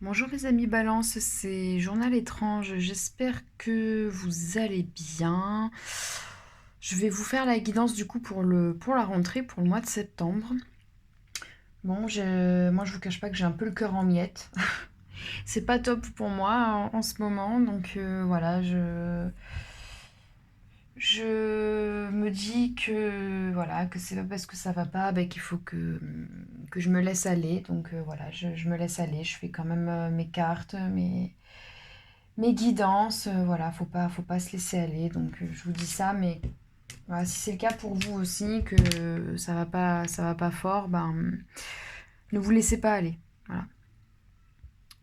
Bonjour les amis Balance, c'est Journal étrange. J'espère que vous allez bien. Je vais vous faire la guidance du coup pour la rentrée, pour le mois de septembre. Bon, moi je vous cache pas que j'ai un peu le cœur en miettes. C'est pas top pour moi en ce moment, donc voilà, je me dis que voilà que c'est pas parce que ça va pas qu'il faut que je me laisse aller. Donc voilà, je me laisse aller. Je fais quand même mes cartes, mes guidances. Voilà, faut pas se laisser aller. Donc je vous dis ça, mais voilà, si c'est le cas pour vous aussi, que ça va pas fort, ne vous laissez pas aller. Voilà.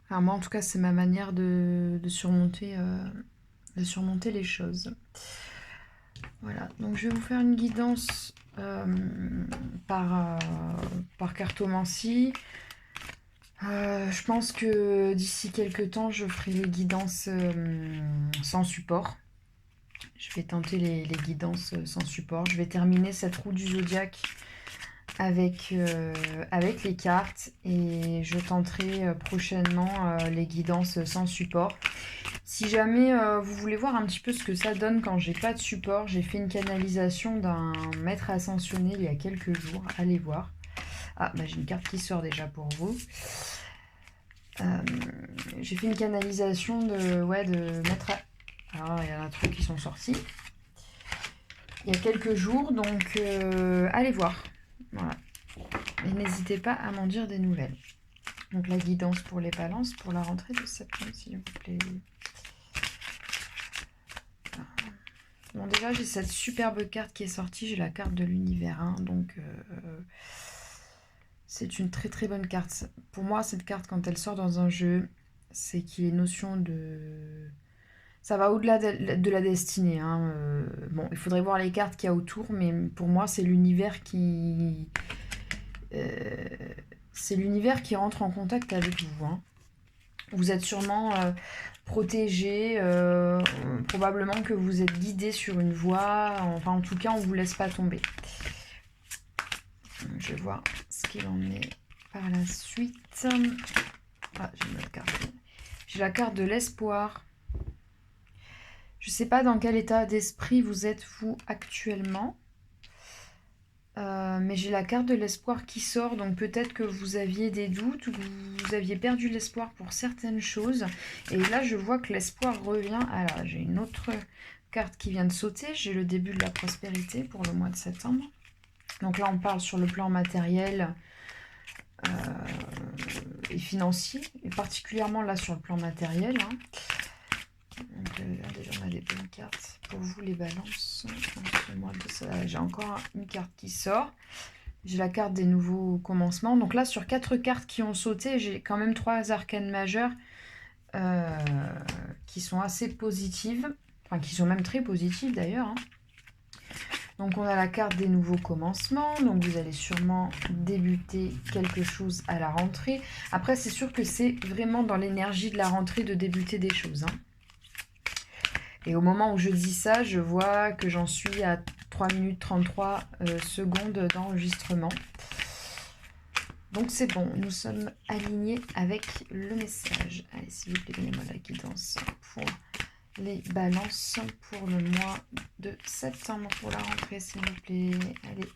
Enfin, moi en tout cas, c'est ma manière de surmonter les choses. Voilà, donc je vais vous faire une guidance par, par cartomancie. Je pense que d'ici quelques temps, je ferai les guidances sans support. Je vais tenter les guidances sans support. Je vais terminer cette roue du zodiaque avec les cartes et je tenterai prochainement les guidances sans support. Si jamais vous voulez voir un petit peu ce que ça donne quand j'ai pas de support, j'ai fait une canalisation d'un maître ascensionné il y a quelques jours. Allez voir. Ah, bah j'ai une carte qui sort déjà pour vous. J'ai fait une canalisation de maître. Alors, il y en a trois qui sont sortis il y a quelques jours, donc allez voir. Voilà. Et n'hésitez pas à m'en dire des nouvelles. Donc la guidance pour les balances pour la rentrée de septembre, s'il vous plaît. Bon, déjà, j'ai cette superbe carte qui est sortie. J'ai la carte de l'univers 1. Donc, c'est une très très bonne carte. Pour moi, cette carte, quand elle sort dans un jeu, c'est qu'il y a une notion de... Ça va au-delà de la destinée. Hein. Bon, il faudrait voir les cartes qu'il y a autour, mais pour moi, c'est l'univers qui... c'est l'univers qui rentre en contact avec vous. Hein. Vous êtes sûrement protégé, probablement que vous êtes guidé sur une voie. Enfin, en tout cas, on ne vous laisse pas tomber. Je vais voir ce qu'il en est par la suite. Ah, j'ai une autre carte. J'ai la carte de l'espoir. Je ne sais pas dans quel état d'esprit vous êtes, vous, actuellement. Mais j'ai la carte de l'espoir qui sort, donc peut-être que vous aviez des doutes ou que vous aviez perdu l'espoir pour certaines choses. Et là, je vois que l'espoir revient. Alors, j'ai une autre carte qui vient de sauter. J'ai le début de la prospérité pour le mois de septembre. Donc là, on parle sur le plan matériel et financier, et particulièrement là sur le plan matériel. Hein. Donc, déjà, on a des bonnes cartes pour vous, les balances. J'ai encore une carte qui sort. J'ai la carte des nouveaux commencements. Donc là, sur 4 cartes qui ont sauté, j'ai quand même 3 arcanes majeures qui sont assez positives. Enfin, qui sont même très positives d'ailleurs. Hein. Donc on a la carte des nouveaux commencements. Donc vous allez sûrement débuter quelque chose à la rentrée. Après, c'est sûr que c'est vraiment dans l'énergie de la rentrée de débuter des choses. Hein. Et au moment où je dis ça, je vois que j'en suis à 3 minutes 33 secondes d'enregistrement. Donc c'est bon, nous sommes alignés avec le message. Allez, s'il vous plaît, donnez-moi la guidance pour les balances pour le mois de septembre, pour la rentrée, s'il vous plaît. Allez,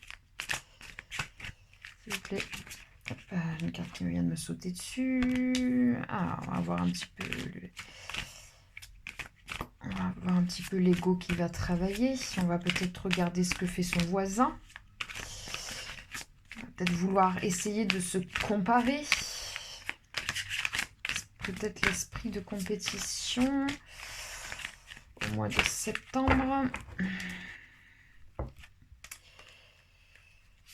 s'il vous plaît. Hop, une carte qui vient de me sauter dessus. Ah, on va voir un petit peu... On va voir un petit peu l'ego qui va travailler. On va peut-être regarder ce que fait son voisin. On va peut-être vouloir essayer de se comparer. Peut-être l'esprit de compétition au mois de septembre.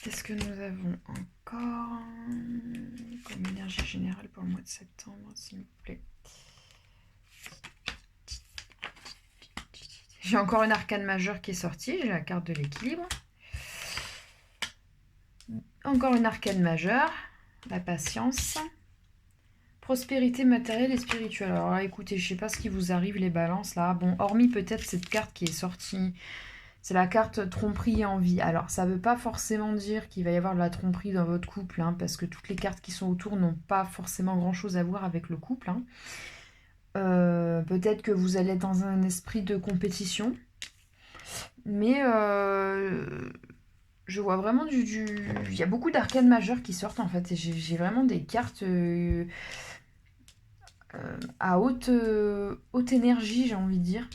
Qu'est-ce que nous avons encore comme énergie générale pour le mois de septembre, s'il vous plaît? J'ai encore une arcane majeure qui est sortie. J'ai la carte de l'équilibre. Encore une arcane majeure. La patience. Prospérité matérielle et spirituelle. Alors là, écoutez, je sais pas ce qui vous arrive, les balances là. Bon, hormis peut-être cette carte qui est sortie C'est la carte tromperie et envie. Alors, ça ne veut pas forcément dire qu'il va y avoir de la tromperie dans votre couple, hein, parce que toutes les cartes qui sont autour n'ont pas forcément grand-chose à voir avec le couple. Hein. Peut-être que vous allez être dans un esprit de compétition. Mais je vois vraiment il y a beaucoup d'arcanes majeures qui sortent, en fait. Et j'ai vraiment des cartes à haute énergie, j'ai envie de dire.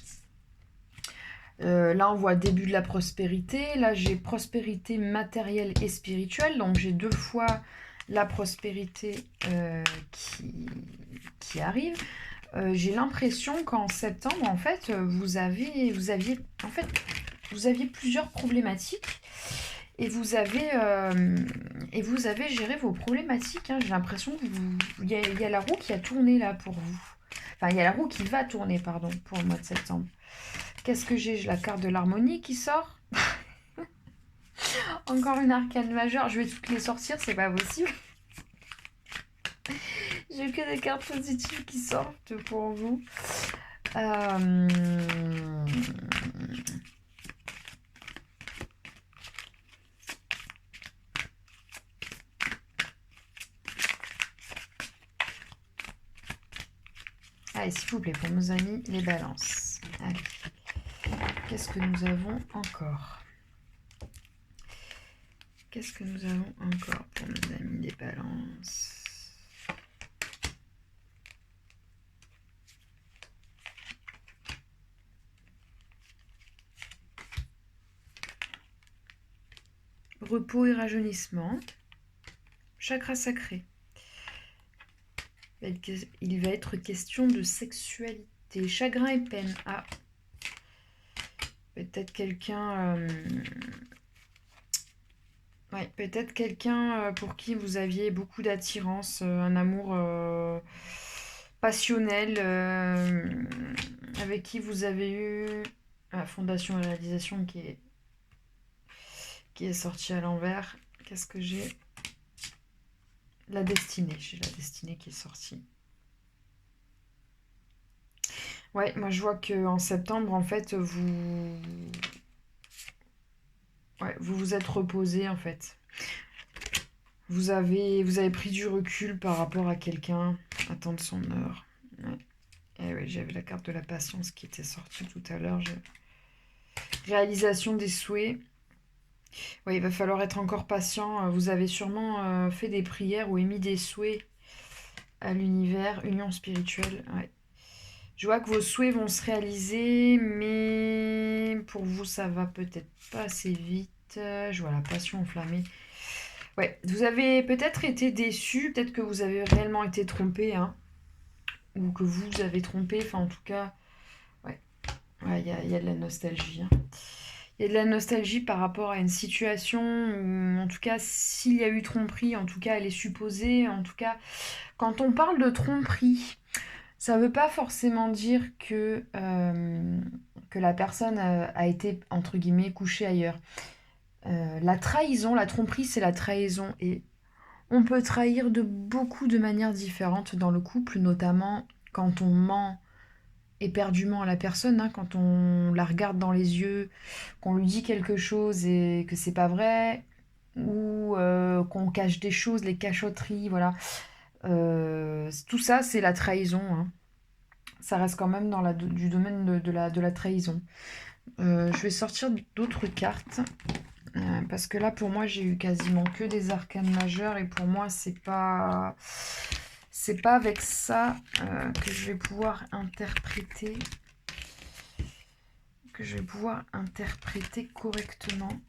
Là, on voit début de la prospérité. Là, j'ai prospérité matérielle et spirituelle. Donc, j'ai 2 fois la prospérité qui arrive. J'ai l'impression qu'en septembre, en fait, vous aviez plusieurs problématiques et vous avez géré vos problématiques. Hein. J'ai l'impression que il y a la roue qui a tourné là pour vous. Enfin, il y a la roue qui va tourner, pardon, pour le mois de septembre. Qu'est-ce que j'ai? J'ai la carte de l'harmonie qui sort. Encore une arcane majeure. Je vais toutes les sortir, c'est pas possible. J'ai que des cartes positives qui sortent pour vous. Allez, s'il vous plaît, pour nos amis, les balances. Allez. Qu'est-ce que nous avons encore? Qu'est-ce que nous avons encore pour nos amis des balances? Repos et rajeunissement. Chakra sacré. Il va être question de sexualité. Chagrin et peine. Ah. Peut-être quelqu'un... Ouais, peut-être quelqu'un pour qui vous aviez beaucoup d'attirance, un amour passionnel, avec qui vous avez eu la fondation et réalisation qui est sortie à l'envers. Qu'est-ce que j'ai? La destinée. J'ai la destinée qui est sortie. Ouais, moi je vois qu'en septembre, en fait, vous vous êtes reposé, en fait. Vous avez pris du recul par rapport à quelqu'un, attendre son heure. Ouais. Et oui, j'avais la carte de la patience qui était sortie tout à l'heure. Réalisation des souhaits. Oui, il va falloir être encore patient. Vous avez sûrement fait des prières ou émis des souhaits à l'univers, union spirituelle. Ouais. Je vois que vos souhaits vont se réaliser, mais pour vous, ça va peut-être pas assez vite. Je vois la passion enflammée. Ouais, vous avez peut-être été déçu, peut-être que vous avez réellement été trompé, hein, ou que vous avez trompé. Enfin, en tout cas, ouais, il y a de la nostalgie. Hein. Il y a de la nostalgie par rapport à une situation où, en tout cas, s'il y a eu tromperie, en tout cas, elle est supposée. En tout cas, quand on parle de tromperie, ça ne veut pas forcément dire que la personne a été, entre guillemets, couchée ailleurs. La trahison, la tromperie, c'est la trahison. Et on peut trahir de beaucoup de manières différentes dans le couple, notamment quand on ment éperdument à la personne, hein, quand on la regarde dans les yeux, qu'on lui dit quelque chose et que c'est pas vrai, ou qu'on cache des choses, les cachotteries, voilà. Tout ça, c'est la trahison. Hein. Ça reste quand même dans du domaine de la trahison. Je vais sortir d'autres cartes. Parce que là, pour moi, j'ai eu quasiment que des arcanes majeures. Et pour moi, c'est pas avec ça que je vais pouvoir interpréter. Correctement.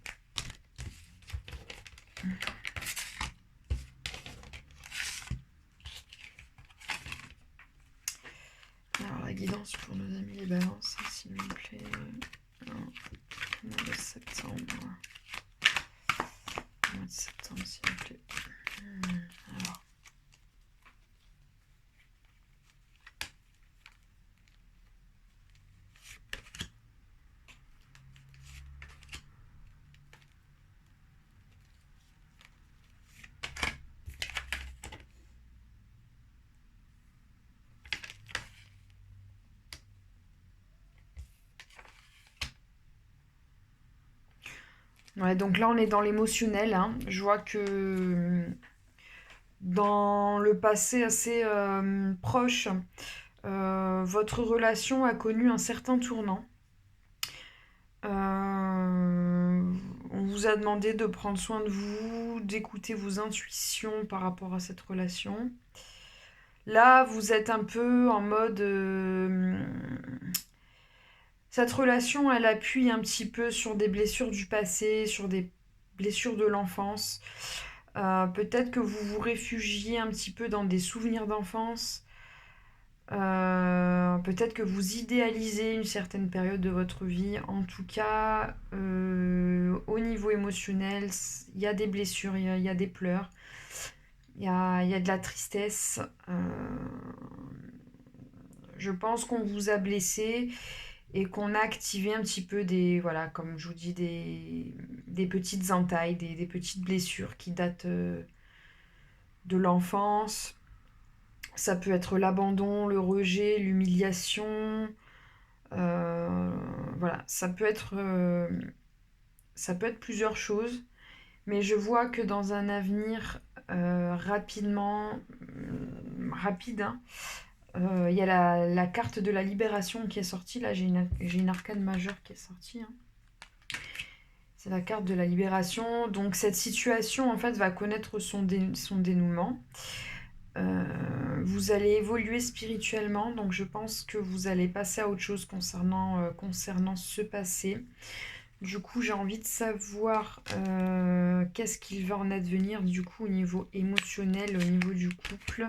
Alors, la guidance pour nos amis les balances, s'il vous plaît. Mois de septembre. Mois de septembre, s'il vous plaît. Alors. Ouais, donc là, on est dans l'émotionnel, hein. Je vois que dans le passé assez proche, votre relation a connu un certain tournant. On vous a demandé de prendre soin de vous, d'écouter vos intuitions par rapport à cette relation. Là, vous êtes un peu en mode... cette relation, elle appuie un petit peu sur des blessures du passé, sur des blessures de l'enfance. Peut-être que vous vous réfugiez un petit peu dans des souvenirs d'enfance. Peut-être que vous idéalisez une certaine période de votre vie. En tout cas, au niveau émotionnel, il y a des blessures, il y a des pleurs, il y a de la tristesse. Je pense qu'on vous a blessé et qu'on a activé un petit peu des, voilà, comme je vous dis, des petites entailles, des petites blessures qui datent de l'enfance. Ça peut être l'abandon, le rejet, l'humiliation. Voilà, ça peut être plusieurs choses, mais je vois que dans un avenir rapide, hein, il y a la carte de la libération qui est sortie. Là, j'ai une arcane majeure qui est sortie, hein. C'est la carte de la libération. Donc cette situation, en fait, va connaître son dénouement. Vous allez évoluer spirituellement, donc je pense que vous allez passer à autre chose concernant ce passé. Du coup, j'ai envie de savoir qu'est-ce qu'il va en advenir du coup au niveau émotionnel, au niveau du couple.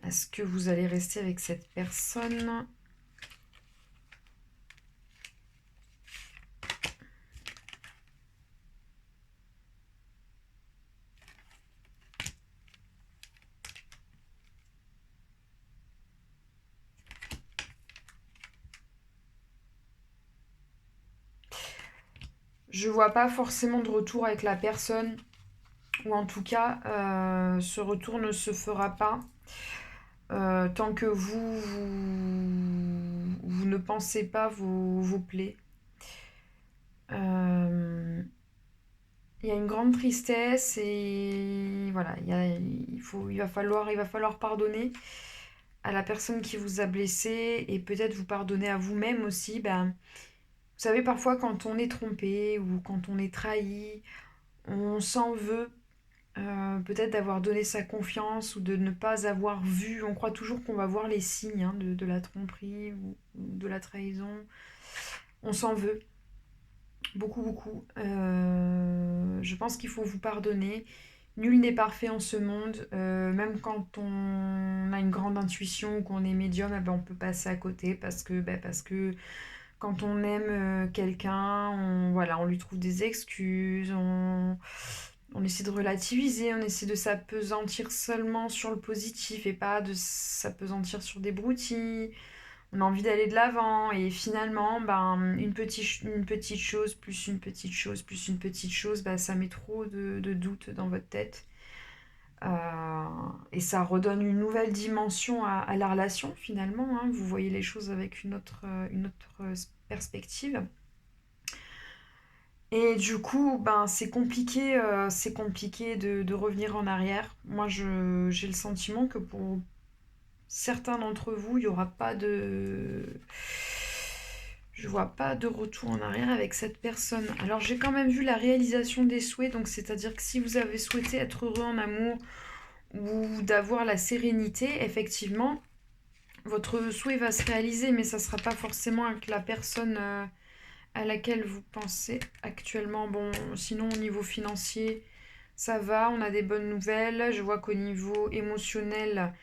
Est-ce que vous allez rester avec cette personne ? Je vois pas forcément de retour avec la personne, ou en tout cas, ce retour ne se fera pas tant que vous ne pensez pas vos plaies. Euh, il y a une grande tristesse et voilà, il va falloir pardonner à la personne qui vous a blessé et peut-être vous pardonner à vous-même aussi. Ben, vous savez, parfois quand on est trompé ou quand on est trahi, on s'en veut peut-être d'avoir donné sa confiance ou de ne pas avoir vu. On croit toujours qu'on va voir les signes, hein, de la tromperie ou de la trahison. On s'en veut. Beaucoup, beaucoup. Je pense qu'il faut vous pardonner. Nul n'est parfait en ce monde. Même quand on a une grande intuition ou qu'on est médium, eh ben, on peut passer à côté parce que quand on aime quelqu'un, voilà, on lui trouve des excuses, on essaie de relativiser, on essaie de s'appesantir seulement sur le positif et pas de s'appesantir sur des broutilles. On a envie d'aller de l'avant et finalement, ben, une petite chose, plus une petite chose, plus une petite chose, ben, ça met trop de doutes dans votre tête. Et ça redonne une nouvelle dimension à la relation finalement, hein. Vous voyez les choses avec une autre perspective. Et du coup, ben, c'est compliqué de revenir en arrière. Moi, j'ai le sentiment que pour certains d'entre vous, il n'y aura pas de... Je vois pas de retour en arrière avec cette personne. Alors, j'ai quand même vu la réalisation des souhaits. Donc, c'est-à-dire que si vous avez souhaité être heureux en amour ou d'avoir la sérénité, effectivement, votre souhait va se réaliser. Mais ça ne sera pas forcément avec la personne à laquelle vous pensez actuellement. Bon, sinon, au niveau financier, ça va. On a des bonnes nouvelles. Je vois qu'au niveau émotionnel...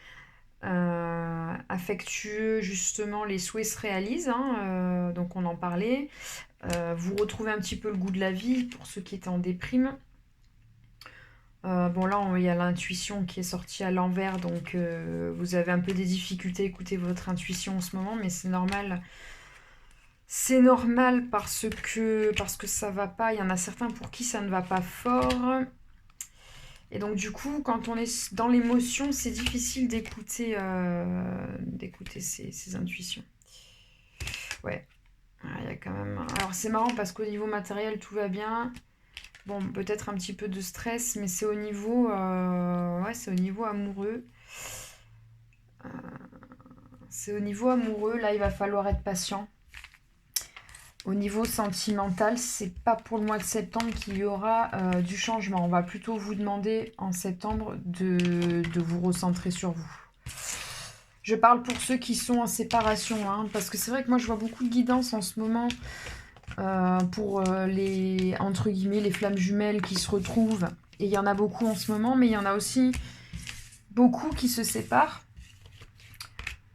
affectueux, justement, les souhaits se réalisent, hein, donc on en parlait. Vous retrouvez un petit peu le goût de la vie pour ceux qui étaient en déprime. Bon, là, il y a l'intuition qui est sortie à l'envers, donc vous avez un peu des difficultés à écouter votre intuition en ce moment, mais c'est normal. C'est normal parce que ça va pas. Il y en a certains pour qui ça ne va pas fort. Et donc du coup, quand on est dans l'émotion, c'est difficile d'écouter ses intuitions. Ouais. Il y a quand même... Alors c'est marrant parce qu'au niveau matériel, tout va bien. Bon, peut-être un petit peu de stress, mais c'est au niveau... Ouais, c'est au niveau amoureux. C'est au niveau amoureux, là, il va falloir être patient. Au niveau sentimental, c'est pas pour le mois de septembre qu'il y aura du changement. On va plutôt vous demander en septembre de vous recentrer sur vous. Je parle pour ceux qui sont en séparation, hein, parce que c'est vrai que moi je vois beaucoup de guidance en ce moment pour les, entre guillemets, les flammes jumelles qui se retrouvent. Et il y en a beaucoup en ce moment, mais il y en a aussi beaucoup qui se séparent.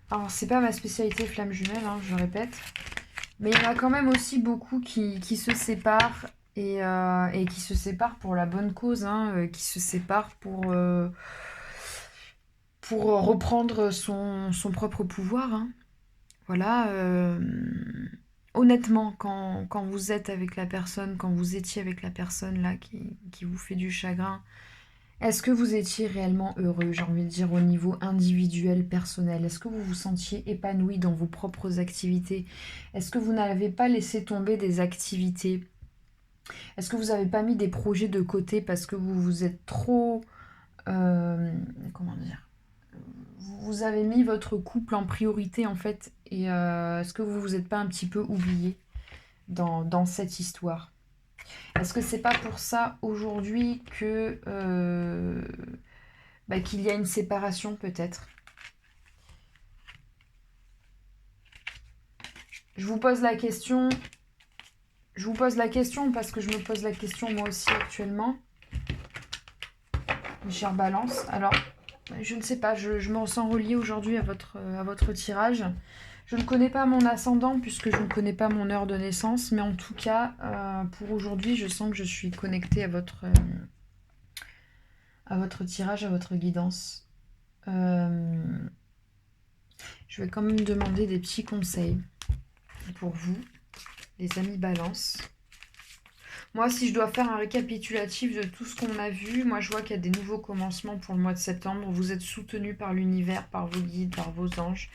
Alors c'est pas ma spécialité flammes jumelles, hein, je répète. Mais il y en a quand même aussi beaucoup qui se séparent et qui se séparent pour la bonne cause, hein, qui se séparent pour reprendre son propre pouvoir, hein. Voilà. Honnêtement, quand vous êtes avec la personne, quand vous étiez avec la personne là qui vous fait du chagrin, est-ce que vous étiez réellement heureux, j'ai envie de dire, au niveau individuel, personnel? Est-ce que vous vous sentiez épanoui dans vos propres activités? Est-ce que vous n'avez pas laissé tomber des activités? Est-ce que vous n'avez pas mis des projets de côté parce que vous vous êtes trop... comment dire? Vous avez mis votre couple en priorité en fait. Et est-ce que vous vous êtes pas un petit peu oublié dans cette histoire? Est-ce que c'est pas pour ça aujourd'hui que qu'il y a une séparation peut-être? Je vous pose la question. Je vous pose la question parce que je me pose la question moi aussi actuellement, mes chers balances. Alors, je ne sais pas, je me ressens reliée aujourd'hui à votre tirage. Je ne connais pas mon ascendant puisque je ne connais pas mon heure de naissance, mais en tout cas, pour aujourd'hui, je sens que je suis connectée à votre tirage, à votre guidance. Je vais quand même demander des petits conseils pour vous, les amis balance. Moi, si je dois faire un récapitulatif de tout ce qu'on a vu, moi je vois qu'il y a des nouveaux commencements pour le mois de septembre. Vous êtes soutenus par l'univers, par vos guides, par vos anges.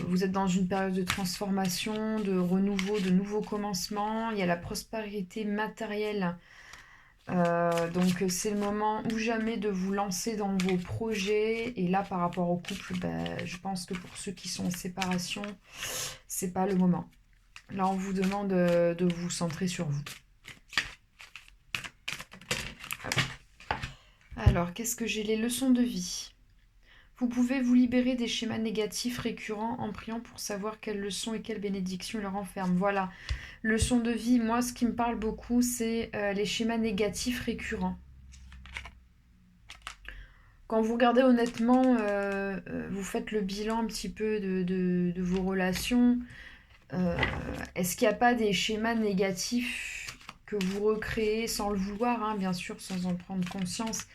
Vous êtes dans une période de transformation, de renouveau, de nouveaux commencements. Il y a la prospérité matérielle. Donc c'est le moment ou jamais de vous lancer dans vos projets. Et là, par rapport au couple, je pense que pour ceux qui sont en séparation, c'est pas le moment. Là, on vous demande de vous centrer sur vous. Alors, qu'est-ce que j'ai? Les leçons de vie. Vous pouvez vous libérer des schémas négatifs récurrents en priant pour savoir quelles leçons et quelles bénédictions leur enferment. Voilà, leçon de vie, moi ce qui me parle beaucoup, c'est les schémas négatifs récurrents. Quand vous regardez honnêtement, vous faites le bilan un petit peu de vos relations, est-ce qu'il n'y a pas des schémas négatifs que vous recréez sans le vouloir, hein, bien sûr, sans en prendre conscience?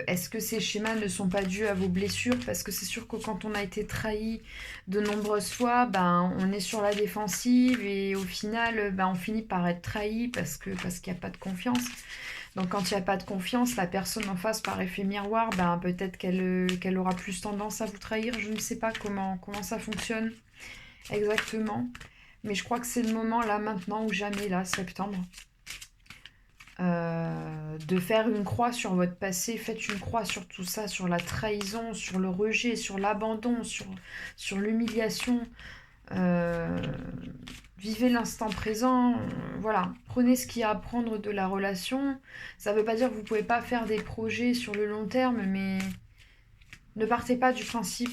Est-ce que ces schémas ne sont pas dus à vos blessures? Parce que c'est sûr que quand on a été trahi de nombreuses fois, on est sur la défensive et au final, on finit par être trahi parce qu'il n'y a pas de confiance. Donc quand il n'y a pas de confiance, la personne en face, par effet miroir, peut-être qu'elle aura plus tendance à vous trahir. Je ne sais pas comment ça fonctionne exactement. Mais je crois que c'est le moment, là, maintenant ou jamais, là, septembre. De faire une croix sur votre passé. Faites une croix sur tout ça, sur la trahison, sur le rejet, sur l'abandon, sur l'humiliation. Vivez l'instant présent. Voilà, prenez ce qu'il y a à prendre de la relation. Ça ne veut pas dire que vous ne pouvez pas faire des projets sur le long terme, mais ne partez pas du principe,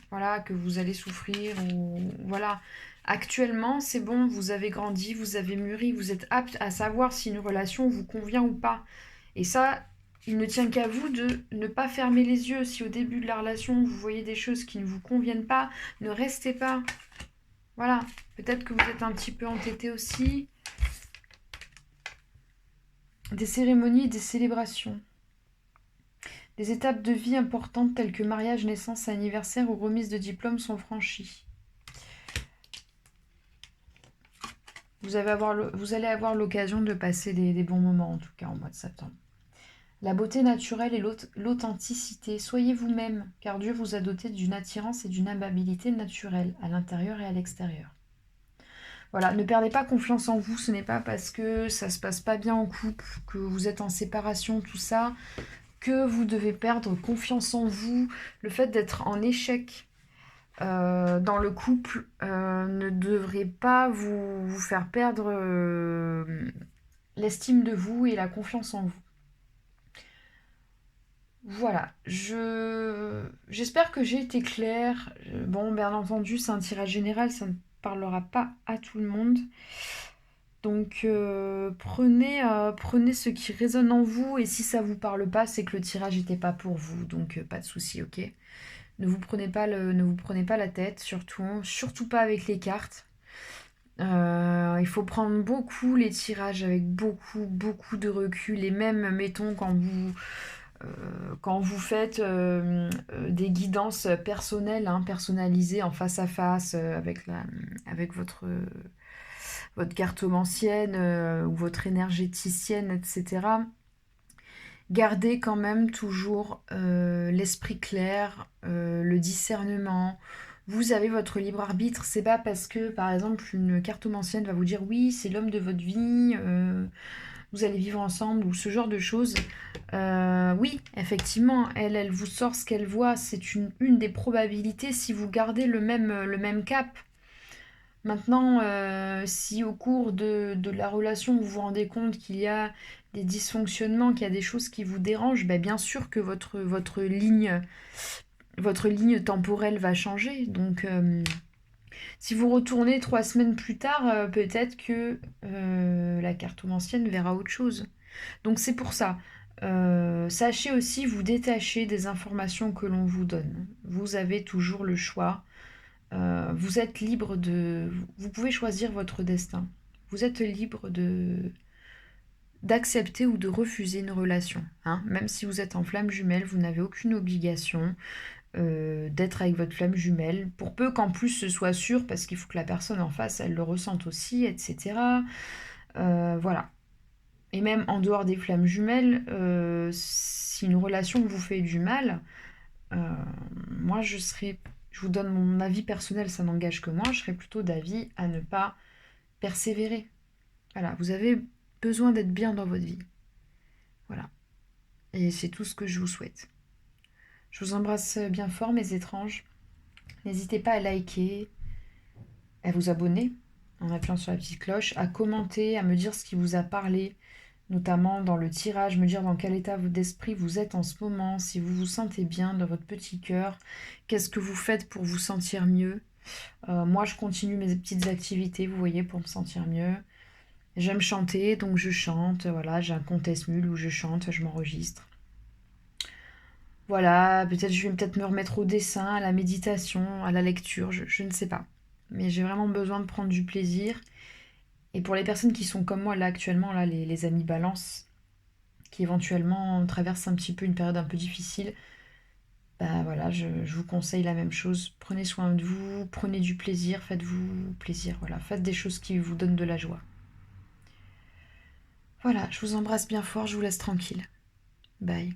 voilà, que vous allez souffrir ou voilà. Actuellement, c'est bon, vous avez grandi, vous avez mûri, vous êtes apte à savoir si une relation vous convient ou pas. Et ça, il ne tient qu'à vous de ne pas fermer les yeux. Si au début de la relation, vous voyez des choses qui ne vous conviennent pas, ne restez pas. Voilà, peut-être que vous êtes un petit peu entêté aussi. Des cérémonies et des célébrations. Des étapes de vie importantes telles que mariage, naissance, anniversaire ou remise de diplôme sont franchies. Vous allez avoir l'occasion de passer des bons moments, en tout cas, au mois de septembre. La beauté naturelle et l'authenticité. Soyez vous-même, car Dieu vous a doté d'une attirance et d'une amabilité naturelle, à l'intérieur et à l'extérieur. Voilà, ne perdez pas confiance en vous, ce n'est pas parce que ça se passe pas bien en couple, que vous êtes en séparation, tout ça, que vous devez perdre confiance en vous. Le fait d'être en échec dans le couple ne devrait pas vous faire perdre l'estime de vous et la confiance en vous. Voilà, j'espère que j'ai été claire. Bon, bien entendu, c'est un tirage général, ça ne parlera pas à tout le monde. Donc prenez ce qui résonne en vous et si ça vous parle pas, c'est que le tirage n'était pas pour vous. Donc pas de souci, ok. Ne vous prenez pas la tête, surtout pas avec les cartes. Il faut prendre beaucoup les tirages avec beaucoup de recul et même, mettons, quand vous faites des guidances personnelles, hein, personnalisées en face à face avec votre cartomancienne ou votre énergéticienne, etc. Gardez quand même toujours l'esprit clair, le discernement. Vous avez votre libre arbitre. C'est pas parce que, par exemple, une cartomancienne va vous dire oui, c'est l'homme de votre vie, vous allez vivre ensemble ou ce genre de choses. Oui, effectivement, elle vous sort ce qu'elle voit. C'est une des probabilités si vous gardez le même cap. Maintenant, si au cours de la relation, vous vous rendez compte qu'il y a des dysfonctionnements, qu'il y a des choses qui vous dérangent, ben bien sûr que votre ligne temporelle va changer. Donc, si vous retournez 3 semaines plus tard, peut-être que la cartomancienne verra autre chose. Donc, c'est pour ça. Sachez aussi vous détacher des informations que l'on vous donne. Vous avez toujours le choix. Vous êtes libre de... Vous pouvez choisir votre destin. Vous êtes libre d'accepter ou de refuser une relation. Hein. Même si vous êtes en flamme jumelle, vous n'avez aucune obligation d'être avec votre flamme jumelle. Pour peu qu'en plus ce soit sûr, parce qu'il faut que la personne en face, elle le ressente aussi, etc. Voilà. Et même en dehors des flammes jumelles, si une relation vous fait du mal, moi je vous donne mon avis personnel, ça n'engage que moi, je serais plutôt d'avis à ne pas persévérer. Voilà, vous avez besoin d'être bien dans votre vie. Voilà. Et c'est tout ce que je vous souhaite. Je vous embrasse bien fort, mes étranges. N'hésitez pas à liker, à vous abonner en appuyant sur la petite cloche, à commenter, à me dire ce qui vous a parlé, notamment dans le tirage, me dire dans quel état d'esprit vous êtes en ce moment, si vous vous sentez bien dans votre petit cœur, qu'est-ce que vous faites pour vous sentir mieux. Moi, je continue mes petites activités, vous voyez, pour me sentir mieux. J'aime chanter, donc je chante. Voilà, j'ai un compte Esmule où je chante, je m'enregistre. Voilà, je vais peut-être me remettre au dessin, à la méditation, à la lecture, je ne sais pas. Mais j'ai vraiment besoin de prendre du plaisir. Et pour les personnes qui sont comme moi là actuellement, là, les amis balance, qui éventuellement traversent un petit peu une période un peu difficile, bah voilà, je vous conseille la même chose. Prenez soin de vous, prenez du plaisir, faites-vous plaisir, voilà, faites des choses qui vous donnent de la joie. Voilà, je vous embrasse bien fort, je vous laisse tranquille. Bye.